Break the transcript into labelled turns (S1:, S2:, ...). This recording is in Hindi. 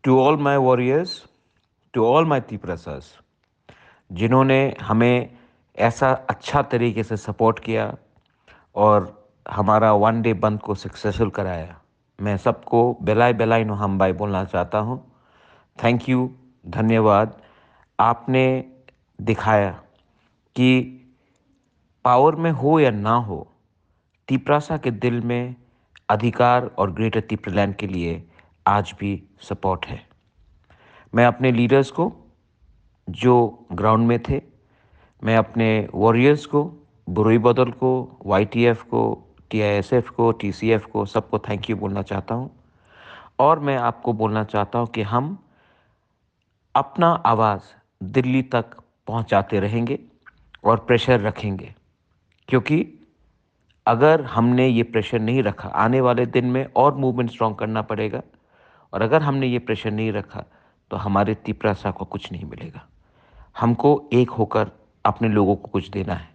S1: To all my warriors, to all my तीपरसास, जिन्होंने हमें ऐसा अच्छा तरीके से सपोर्ट किया और हमारा वन डे बंद को सक्सेसफुल कराया, मैं सबको बेलाय बेलाय नो हम बाय बोलना चाहता हूँ। थैंक यू, धन्यवाद। आपने दिखाया कि पावर में हो या ना हो, तिपरासा के दिल में अधिकार और ग्रेटर तिपरलैंड के लिए आज भी सपोर्ट है। मैं अपने लीडर्स को जो ग्राउंड में थे, मैं अपने वॉरियर्स को, बुरुई बदल को, वाईटीएफ को, टीआईएसएफ को, टीसीएफ को, सबको थैंक यू बोलना चाहता हूँ। और मैं आपको बोलना चाहता हूँ कि हम अपना आवाज़ दिल्ली तक पहुँचाते रहेंगे और प्रेशर रखेंगे, क्योंकि अगर हमने ये प्रेशर नहीं रखा, आने वाले दिन में और मूवमेंट स्ट्रॉन्ग करना पड़ेगा। और अगर हमने ये प्रेशर नहीं रखा तो हमारे तिपरासा को कुछ नहीं मिलेगा। हमको एक होकर अपने लोगों को कुछ देना है।